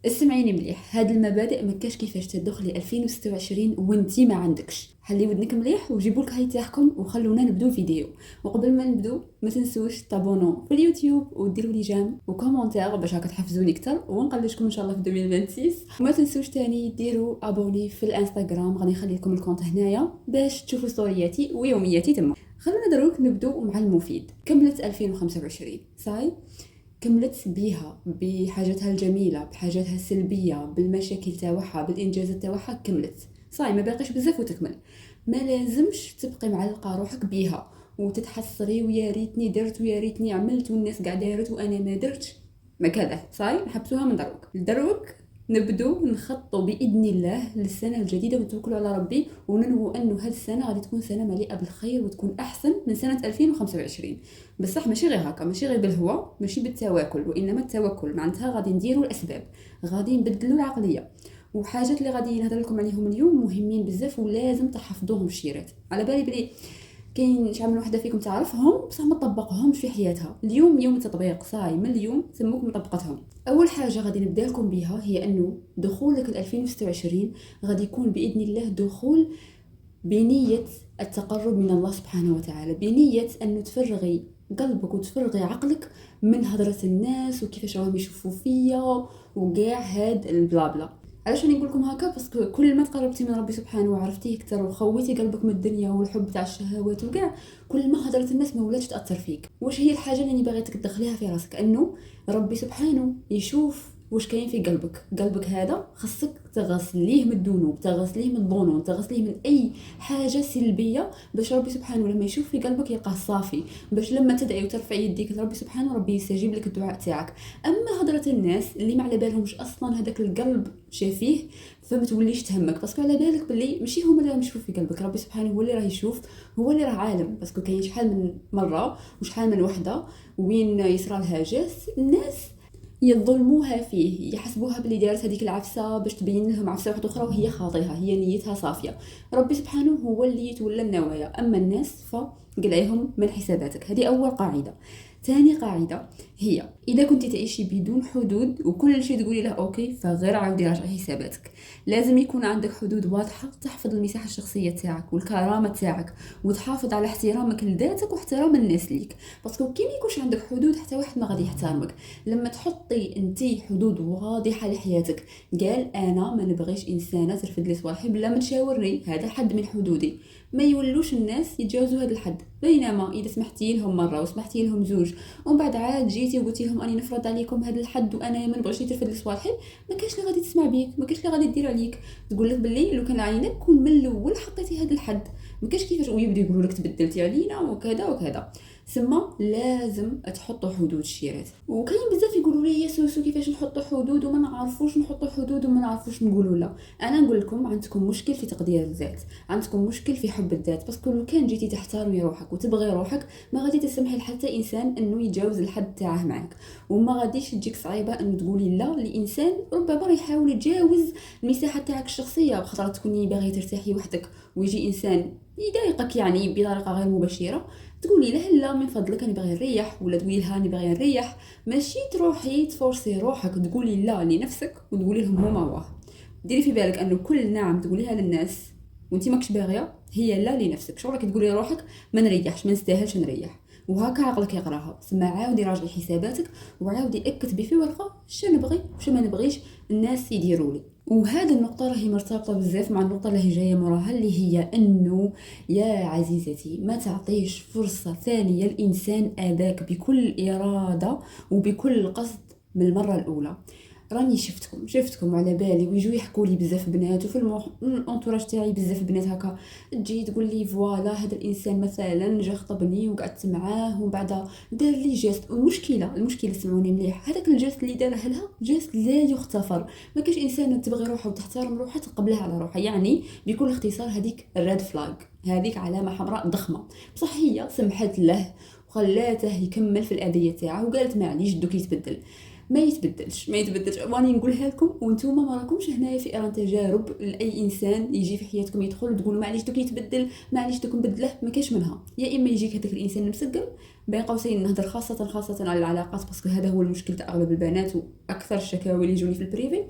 اسمعيني مليح، هاد المبادئ ما كاش كيفاش تدخلي 2026 وانتي ما عندكش. حلي ودنك مليح وجيبوا لك هاي تاعكم وخلونا نبدو فيديو. وقبل ما نبدو ما تنسوش تابونو في اليوتيوب وديروا لي جام وكومونتير باش هكا تحفزوني اكثر ونقلشكم ان شاء الله في 2026. وما تنسوش تاني ديروا ابوني في الانستغرام، غادي نخلي لكم الكونت هنايا باش تشوفوا ستورياتي ويومياتي تما. خلونا دروك نبدو مع المفيد. كملت 2025 صاي، كملت بيها بحاجاتها الجميله بحاجاتها السلبيه بالمشاكل تاعها بالانجازات تاعها، كملت صاي ما باقيش بزاف وتكمل. ما لازمش تبقي معلقه روحك بيها وتتحسري ويا ريتني درت ويا ريتني عملت والناس قاع دارت وانا ما درتش. ما كذا صاي، نحبسوها من دروك نبدو نخطوا باذن الله للسنه الجديده ونتوكلوا على ربي وننووا انه هذه السنه غادي تكون سنه مليئه بالخير وتكون احسن من سنه 2025. بصح ماشي غير هكا، ماشي غير بالهوا، ماشي بالتواكل، وانما التوكل معناتها غادي نديروا الاسباب، غادي نبدلوا العقليه. وحاجات اللي غادي نهضر لكم عليهم اليوم مهمين بزاف ولازم تحفظوهم في الشيرات. على بالي بلي كاين شحال من وحده فيكم تعرفهم بصح ما تطبقهمش في حياتها. اليوم يوم التطبيق صاي، من اليوم سموك مطبقتهم. اول حاجه غادي نبدا لكم بها هي انه دخولك ل 2026 غادي يكون باذن الله دخول بنيه التقرب من الله سبحانه وتعالى، بنيه انه تفرغي قلبك وتفرغي عقلك من هضره الناس وكيفاش راهم يشوفوا فيا وكاع هاد البلابلا. علاش راني نقول لكم هكا؟ باسكو كل ما تقربتي من ربي سبحانه وعرفتيه اكثر وخويتي قلبك من الدنيا والحب تاع الشهوات وكاع، كل ما هضره الناس ما ولاتش تاثر فيك. واش هي الحاجه اللي باغيتك تدخليها في راسك؟ انه ربي سبحانه يشوف واش كاين في قلبك هذا خصك تغسليه من الذنوب، تغسليه من الظنون، تغسليه من اي حاجه سلبيه، باش ربي سبحانه لما يشوف في قلبك يلقاه صافي، باش لما تدعي وترفعي يديك لربي سبحانه ربي يستجيب لك الدعاء تاعك. اما هضره الناس اللي ما على بالهمش اصلا هذاك القلب شافيه، فما توليش تهمك، باسكو على بالك باللي ماشي هما اللي راهم يشوفوا في قلبك، ربي سبحانه هو اللي راه يشوف، هو اللي راه عالم. باسكو كاين شحال من مره وشحال من وحده وين يصرى لها جاس الناس يظلموها فيه، يحسبوها باللي دارت هذيك العفسه باش تبين لهم عفسه واحده اخرى وهي خاطئه، هي نيتها صافيه. ربي سبحانه هو اللي يتولى النوايا، اما الناس فقلعيهم من حساباتك. هذه اول قاعده. ثاني قاعده هي اذا كنت تعيشي بدون حدود وكل شيء تقولي له اوكي، فغير عاودي راجعي حساباتك. لازم يكون عندك حدود واضحه تحفظ المساحه الشخصيه تاعك والكرامه تاعك وتحافظ على احترامك لذاتك واحترام الناس ليك. باسكو كي ما يكونش عندك حدود حتى واحد ما غادي يحترمك. لما تحطي انتي حدود واضحه لحياتك، قال انا ما نبغيش انسانه ترفد لي صوالحي بلا ما تشاورني، هذا حد من حدودي، ما يولوش الناس يتجاوزوا هذا الحد. بينما اذا سمحتي لهم مره وسمحتي لهم زوج ومن بعد عاد جيتي وقلتي لهم اني نفرض عليكم هذا الحد وانا ما نبغيش ترفد لي صوالحي، ما كاش اللي غادي تسمع بيك، ما كاش اللي غادي دير عليك. تقول لك باللي لو كان عينك كون من الاول حطيتي هذا الحد، ما كاش كيفاش ويبداو يقولوا لك تبدلتي علينا وكذا وكذا. سما لازم تحطوا حدود الشيرات. وكاين بزاف يقولوا لي يا سوسو كيفاش نحطوا حدود وما نعرفوش نحطوا حدود وما نعرفوش نقولوا لا. انا نقول لكم عندكم مشكل في تقدير الذات، عندكم مشكل في حب الذات. باسكو لو كان جيتي تحترمي روحك وتبغي روحك ما غادي تسمحي لحتى انسان انه يتجاوز الحد تاعه معك، وما غاديش تجيك صعيبه انه تقولي لا لانسان ربما يحاول يتجاوز المساحه تاعك الشخصيه، بخاطر تكوني باغيه ترتاحي وحدك ويجي انسان يضايقك يعني بطريقه غير مباشره، تقولي له لا من فضلك انا باغي نريح، ولا تقولي لها انا باغي نريح. ماشي تروحي تفورسي روحك تقولي لا لنفسك وتقولي لهم هما واه. ديري في بالك انه كل نعم تقوليها للناس وانت ماكش باغيه هي لا لنفسك. شغلك تقولي لروحك ما نريحش، ما نستاهلش نريح، وهكا عقلك يقراها. ثم عاودي راجعي حساباتك وعاودي اكتبي في ورقه شنو نبغي وشنو ما نبغيش الناس يديروا لي. وهذه النقطة راهي مرتبطة بزاف مع النقطة اللي جاية موراها، اللي هي انه يا عزيزتي ما تعطيش فرصة ثانية الانسان اذاك بكل ارادة وبكل قصد من المرة الاولى. راني شفتكم على بالي ويجوا يحكوا لي بزاف بنات، وفي الانتوراج تاعي بزاف بنات هكا تجي تقول لي فوالا هذا الانسان مثلا جا خطبني وقعدت معاه ومن بعد دار لي جيست. المشكله سمعوني مليح، هذاك الجيست اللي داره لها جيست لا يغتفر. ما كاش انسان تبغي روحها وتحترم روحها تقبلها على روحها، يعني بكل اختصار هذيك الريد فلاج، هذيك علامه حمراء ضخمه. بصح هي سمحت له وخلاته يكمل في الاذيه تاعه وقالت معليش دوك يتبدل. ما يتبدلش. راني نقولها لكم وانتم ما راكمش هنايا في ايران تجارب لاي انسان يجي في حياتكم يدخل وتقولوا معليش دوك يتبدل، معليش دوك نبدله، ما كاش منها. يا اما يجيك هذاك الانسان المسقم. بين قوسين نهضر خاصه على العلاقات، باسكو هذا هو المشكل تاع اغلب البنات واكثر الشكاوي اللي يجوني في البريفي.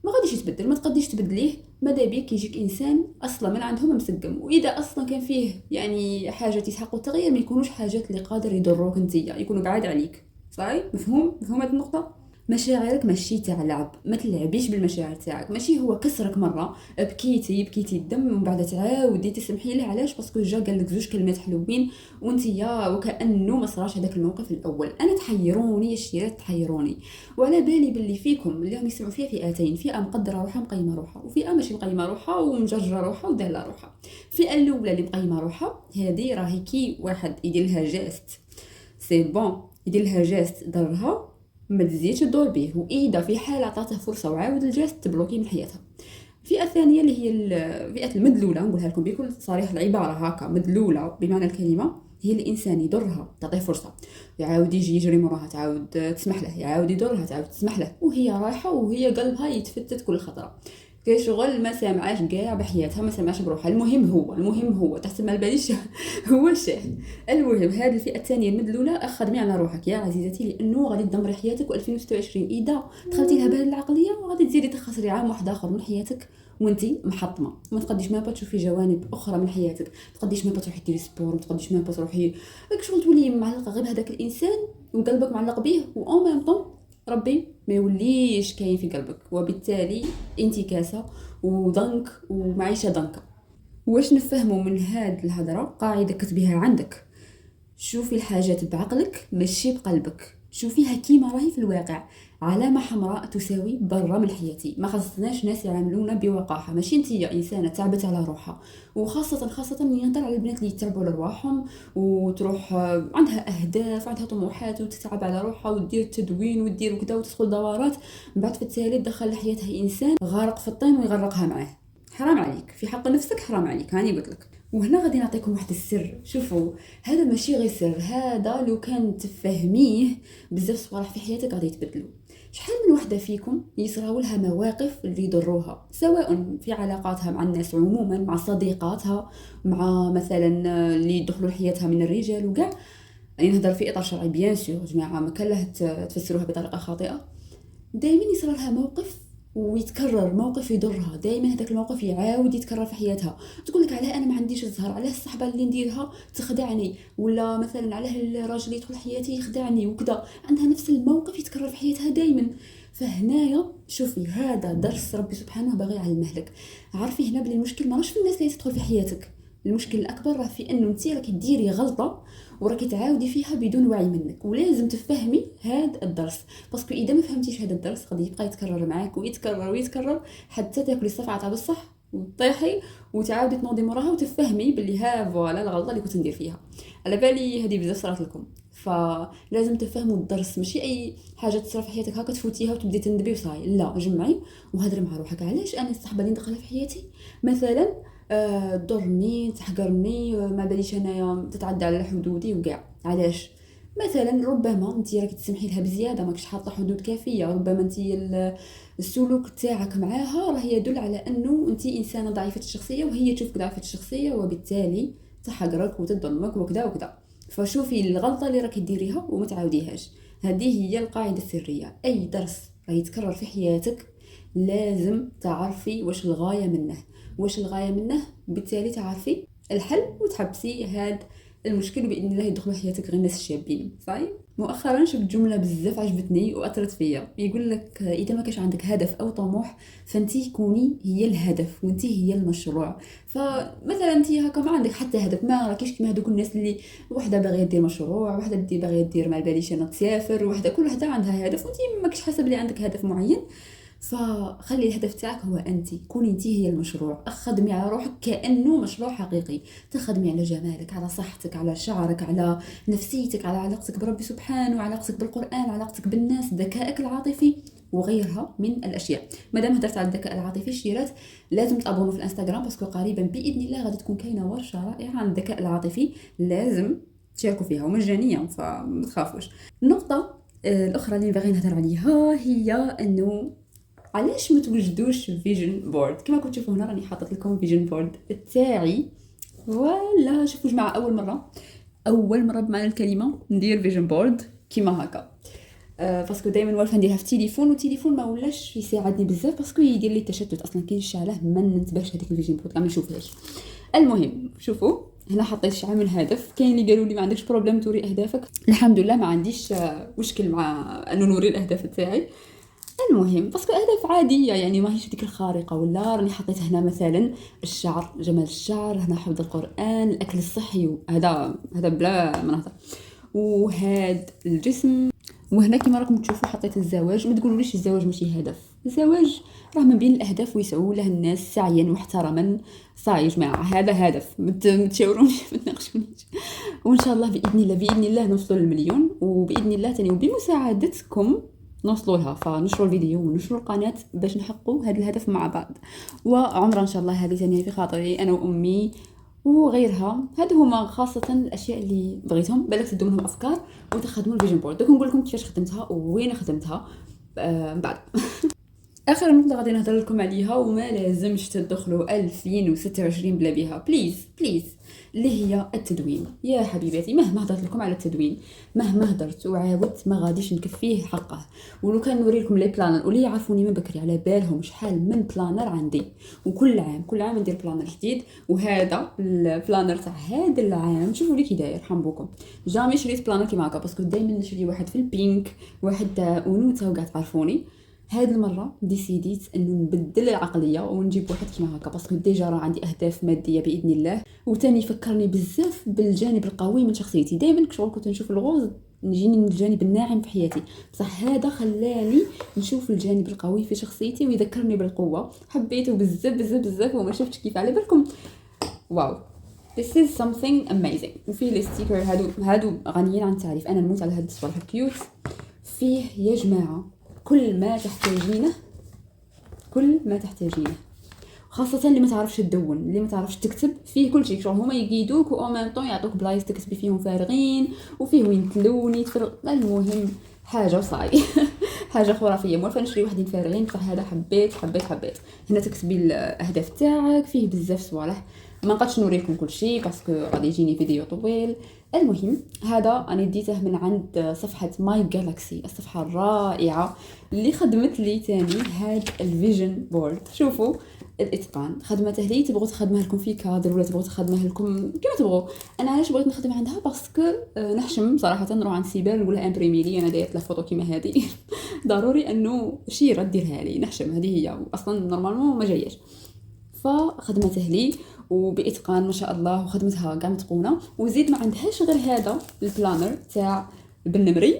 ما غاديش يتبدل، ما تقديش تبدليه. ماذا بيك يجيك انسان اصلا من عندهم مسقم، واذا اصلا كان فيه يعني حاجات يسحقوا التغيير، ما يكونوش حاجات اللي قادر يضروك انتيا، يكونوا بعاد عليك. صاي مفهوم هذه النقطه. مشاعرك ماشي تاع لعب، ما تلعبيش بالمشاعر تاعك. ماشي هو كسرك مره بكيتي الدم ومن بعد تعاودي تسمحي له، علاش؟ باسكو جا قال لك زوج كلمات حلوين وانت يا وكانه ما صراش هذاك الموقف الاول. انا تحيروني الشيرات، تحيروني. وعلى بالي باللي فيكم اللي راهم يسمعوا فيها فئتين، فئه مقدره روحها مقيمه روحها، وفئه ماشي مقيمه روحها ومجرجره روحها وداله روحها. الفئه الاولى اللي مقيمه روحها هذه راهي كي واحد يدير لها جاست سي بون، يدير لها جاست ضرها ما تزيدش تدور به، واذا في حال عطاته فرصه وعاود الجاست تبلوكي من حياتها. الفئه الثانيه اللي هي فئه المدلوله، نقولها لكم بكل صريح العباره هكا، مدلوله بمعنى الكلمه، هي الانسان يضرها تعطيه فرصه، يعاود يجي يجري موراها، تعاود تسمح له، يعاود يضرها، تعاود تسمح له، وهي رايحه وهي قلبها يتفتت كل خطره. كاين شغل ما سامعاش كاع بحياتها، ما سامعاش بروحها. المهم هو تحت ما باليش هو الشاهد. المهم هذه الفئه الثانيه المدلوله، خدمي على روحك يا عزيزتي، لانه غادي تدمري حياتك. و2026 اذا دخلتي لها بهذه العقليه غادي تزيدي تخسري عام واحد اخر من حياتك وانتي محطمه. ما تقديش ما تشوفي جوانب اخرى من حياتك، ما تقديش ما تروحي ديري سبور، ما تقديش ما تروحي شغل تولي معلقه غير بهذاك الانسان وقلبك معلق به، و ميم طون ربي ما يوليش كاين في قلبك، وبالتالي انتكاسه وضنك ومعيشه ضنكه. واش نفهموا من هاد الهضره؟ قاعده كتبيها عندك، شوفي الحاجات بعقلك ماشي بقلبك، شوفيها كيما راهي في الواقع. علامه حمراء تساوي برا من حياتي. ما خصناش ناس يعاملونا بوقاحه، ماشي انتيا انسانه تعبت على روحها. وخاصه ينهضر على البنات اللي يتعبوا على رواحهم وتروح عندها اهداف، عندها طموحات، وتتعب على روحها وتدير تدوين وتدير وكذا وتدخل دورات، من بعد في التالي تدخل لحياتها انسان غارق في الطين ويغرقها معاه. حرام عليك، في حق نفسك حرام عليك، هاني قلت لك. وهنا غادي نعطيكم واحد السر. شوفوا هذا ماشي غير سر، هذا لو كان تفهميه بزاف صوالح في حياتك غادي يتبدلوا. شحال من وحده فيكم يصراو لها مواقف اللي يضروها، سواء في علاقاتها مع الناس عموما، مع صديقاتها، مع مثلا اللي يدخلوا لحياتها من الرجال وكاع. يعني نهضر في اطار شرعي بيان سور جماعه، ما كان له تفسروها بطريقه خاطئه. دائما يصرى لها موقف ويتكرر، موقف يضرها دائما، هذاك الموقف يعاود يتكرر في حياتها. تقول لك علاه انا ما عنديش الزهر، علاه الصحبه اللي نديرها تخدعني، ولا مثلا علاه الراجل اللي يدخل حياتي يخدعني وكذا. عندها نفس الموقف يتكرر في حياتها دائما. فهنايا شوفي هذا درس ربي سبحانه باغي يعلمه لك. عارفي هنا بلي المشكل ماهوش في الناس اللي تدخل في حياتك، المشكل الاكبر راه في انه انت راكي ديري غلطه وراكي تعاودي فيها بدون وعي منك. ولازم تفهمي هذا الدرس، باسكو اذا ما فهمتيش هذا الدرس غادي يبقى يتكرر معاك ويتكرر حتى تاكلي الصفعه تاع بصح وتطيحي وتعاودي تنوضي موراها وتفهمي باللي ها فوالا الغلطه اللي كنت ندير فيها. على بالي هذه بزاف صارت لكم، فلازم تفهموا الدرس. ماشي اي حاجه تصرا في حياتك هكا تفوتيها وتبدي تندبي وصاي، لا جمعي وهضري مع روحك. علاش انا الصحبه اللي ندخلها في حياتي مثلا ضرني، تحقرني، ما باليش انايا تتعدى على حدودي وكاع. علاش؟ مثلا ربما انت راكي تسمحي لها بزياده، ماكش حاطه حدود كافيه. ربما انت السلوك تاعك معاها راه يدل على انه انت انسانه ضعيفه الشخصيه وهي تشوفك ضعيفه الشخصيه، وبالتالي تحقرك وتظلمك وكذا وكذا. فشوفي الغلطه اللي راكي ديريها وما تعاوديهاش. هذه هي القاعده السريه. اي درس راه يتكرر في حياتك لازم تعرفي واش الغايه منه، بالتالي تعرفي الحل وتحبسي هاد المشكل، وباذن الله يدخلوا حياتك غير الناس الشابين. صاي مؤخرا شفت جمله بزاف عجبتني واثرت فيا، يقول لك اذا ما كانش عندك هدف او طموح فانتي كوني هي الهدف وانتي هي المشروع. فمثلا انتي هكا ما عندك حتى هدف، ما راكيش كيما هذوك الناس اللي وحده باغيه دير مشروع، وحده باغيه دير ما باليش انا تسافر، وحده كل وحده عندها هدف وانتي ماكش حاسه بلي عندك هدف معين. فخلي الهدف تاعك هو انت، كوني انت هي المشروع. خدمي على روحك كانه مشروع حقيقي، تخدمي على جمالك، على صحتك، على شعرك، على نفسيتك، على علاقتك بربي سبحانه، علاقتك بالقران، علاقتك بالناس، ذكائك العاطفي وغيرها من الاشياء. مادام هدرت على الذكاء العاطفي الشيرات لازم تابونوا في الانستغرام، باسكو قريبا باذن الله غادي تكون كاينه ورشه رائعه عن الذكاء العاطفي، لازم تشاركوا فيها ومجانيه، فما تخافوش. النقطه الاخرى اللي باغي نهضر عليها هي انه علاش ما توجدوش فيجن بورد. كما كنتوا تشوفوا هنا راني حاطط لكم فيجن بورد تاعي، ولا شوفوا جماعه اول مره بمعنى الكلمه ندير فيجن بورد كيما هكا. باسكو دائما والفه نديرها في التليفون، والتليفون ما ولاش يساعدني بزاف باسكو يدير لي التشتت، اصلا كاين الشعله ما ننتبهش هذيك الفيجن بورد ما نشوفهاش. المهم شوفوا هنا حطيت شعار من الهدف. كاين اللي قالوا لي ما عندكش بروبليم توري اهدافك، الحمد لله ما عنديش مشكل مع انه نوري الاهداف تاعي. المهم باسكو اهداف عاديه يعني ماهيش ديك الخارقه. ولا راني حطيت هنا مثلا الشعر، جمال الشعر، هنا حفظ القران، الاكل الصحي، هذا بلا ما نهضر، وهاد الجسم. وهنا كما راكم تشوفوا حطيت الزواج. ما تقولوليش الزواج ماشي هدف، الزواج راه من بين الاهداف ويسعوا له الناس سعيا محترما. صاي يا جماعه هذا هدف، متشاورونيش ما تناقشونيش. وان شاء الله باذن الله نوصلوا للمليون، وباذن الله تاني وبمساعدتكم نوصلوا لها. فنشروا الفيديو ونشروا القناه باش نحققوا هذا الهدف مع بعض. وعمرا ان شاء الله هذه ثانيه في خاطري انا وامي وغيرها. هادو هما خاصه الاشياء اللي بغيتهم. بالك تدوا منهم افكار وتخدموا الفيجن بورد. دوك نقول لكم كيفاش خدمتها ووين خدمتها من بعد. اخر نقطه غادي نهضر لكم عليها وما لازمش تدخلوا 2026 بلا بها، بليز اللي هي التدوين. يا حبيباتي مهما هضرت لكم على التدوين، مهما هضرت وعاودت، ما غاديش نكفيه حقه. ولو كان نوري لكم لي بلانر واللي يعرفوني من بكري على بالهم شحال من بلانر عندي، وكل عام ندير بلانر جديد. وهذا البلانر تاع هذا العام شوفوا لي كي داير، حنبوكم جامي شريت بلانر كيما هكا باسكو دائما نشري واحد في البينك، واحد تاع انوثه وكاع تعرفوني. هاد المره ديسيديت انه نبدل العقليه ونجيب واحد كيما هكا باسكو ديجا راه عندي اهداف ماديه باذن الله. وتاني فكرني بزاف بالجانب القوي من شخصيتي. دائما كشغل كنت نشوف الغوز نجيني من الجانب الناعم في حياتي، بصح هذا خلاني نشوف الجانب القوي في شخصيتي ويذكرني بالقوه. حبيته بزاف وما شفتش كيف على بالكم. واو This is something amazing. وفيه لي ستيكر هادو غنيين عن التعريف. انا نموت على هاد الصفحه كيوت. فيه يا جماعه كل ما تحتاجينه، خاصه اللي ما تعرفش تدون، اللي ما تعرفش تكتب. فيه كل شيء، هما يقيدوك و ميم طون يعطوك بلايص تكتبي فيهم فارغين، وفيه وين تلوني المهم حاجه وصاي. حاجه خرافيه. موالفه نشري وحدين فارغين بصح هذا حبيت. هنا تكتبي الاهداف تاعك، فيه بزاف صوالح. ما نقدش نوريكم كل شيء باسكو غادي يجيني فيديو طويل. المهم هذا انا ديته من عند صفحه ماي جالاكسي، الصفحه الرائعه اللي خدمت لي تاني هاد الفيجن بورد. شوفوا الاتقان خدمته لي. تبغوا تخدمها لكم في كادر ولا تبغوا تخدمها لكم كما تبغوا. انا علاش بغيت نخدم عندها باسكو نحشم صراحه نروح عند سيبال نقول لها امبريمي لي انا دايره لا فوتو كيما هذه. ضروري انه شيره ديرها لي نحشم. هذه هي اصلا نورمالمون ما جاياش. فخدمته لي وباتقان ما شاء الله، وخدمتها كاع متقونه. وزيد ما عندهاش غير هذا البلانر تاع بالنمري.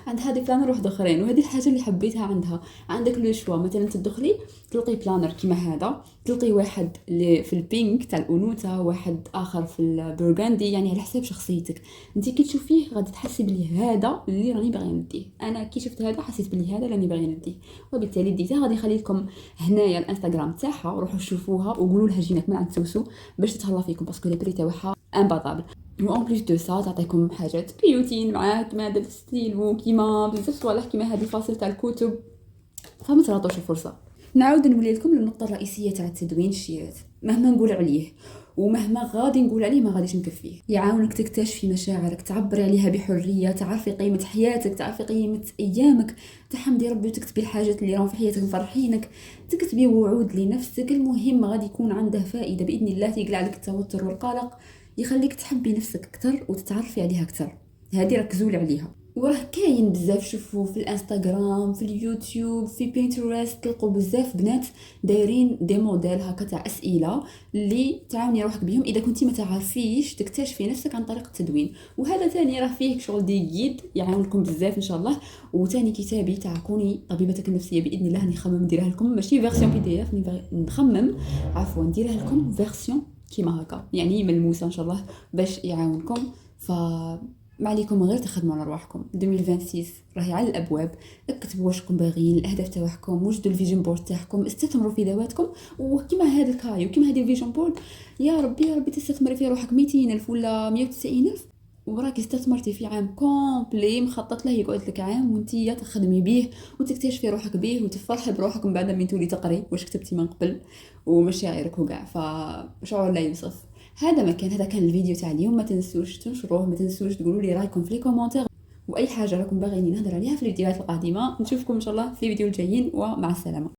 عندها دي بلانر واحد اخرين، وهذه الحاجه اللي حبيتها عندها. عندك لو شوا مثلا تدخلي تلقي بلانر كيما هذا، تلقي واحد اللي في البينك تاع الانوثه، واحد اخر في البرغاندي، يعني على حساب شخصيتك انت. كي تشوفيه غادي تحسي بلي هذا اللي راني باغي نديه. انا كي شفت هذا حسيت بلي هذا اللي راني باغي نديه، وبالتالي ديتها. غادي نخلي لكم هنايا الانستغرام تاعها، روحوا شوفوها وقولوا لها جينات من عند سوسو باش تتهلا فيكم باسكو لي بري تاعها امباطابل. وان بليس دو سا تعطيكم حاجات كيوتين معاه كيما هذا الستيلو، كيما بزاف صوالح كيما هذه فاصل تاع الكتب. فما تراطوش الفرصه. نعاود نولي لكم للنقطه الرئيسيه تاع التدوين. الشيرات مهما نقول عليه ومهما غادي نقول عليه ما غاديش نكفيه. يعاونك تكتشفي مشاعرك، تعبري عليها بحريه، تعرفي قيمه حياتك، تعرفي قيمه ايامك، تحمدي ربي وتكتبي الحاجات اللي راهم في حياتك مفرحينك، تكتبي وعود لنفسك. المهم غادي يكون عنده فائده باذن الله، تقلع لك التوتر والقلق، يخليك تحبي نفسك اكثر وتتعرفي عليها اكثر. هذه ركزوا لي عليها. وراه كاين بزاف، شوفوا في الانستغرام، في اليوتيوب، في بينترست، تلقوا بزاف بنات دايرين دي موديل هكا تاع اسئله اللي تعاوني روحك بهم اذا كنتي ما تعرفيش تكتشفي نفسك عن طريق التدوين. وهذا ثاني راه فيه شغل دي جيد يعاونكم بزاف ان شاء الله. وثاني كتابي تاع كوني طبيبتك النفسيه باذن الله نخمم نديرها لكم، ماشي فيرسيون بي دي اف، نخمم عفوا نديرها لكم فيرسيون كيما هكا يعني ملموسه ان شاء الله باش يعاونكم. ما عليكم غير تخدموا على رواحكم. 2026 راهي على الابواب. اكتبوا واشكم باغيين، الاهداف تاعكم، وجدوا الفيجن بورد تاعكم، استثمروا في ذواتكم. وكما هذا الكاي وكما هذه الفيجن بورد، يا ربي تستثمري في روحك 200,000 ولا 190,000 وراكي استثمرتي في عام كومبلي مخطط له يقعد لك عام، وانتي تخدمي بيه وتكتشفي روحك بيه وتفرحي بروحك من بعد من تولي تقري واش كتبتي من قبل ومشاعرك وكاع. فشعور لا يوصف. هذا كان الفيديو تاع اليوم. ما تنسوش تنشروه، ما تنسوش تقولوا لي رايكم في لي كومونتير، واي حاجه راكم باغيين نهضر عليها في الفيديوهات القادمه. نشوفكم ان شاء الله في فيديو الجايين، ومع السلامه.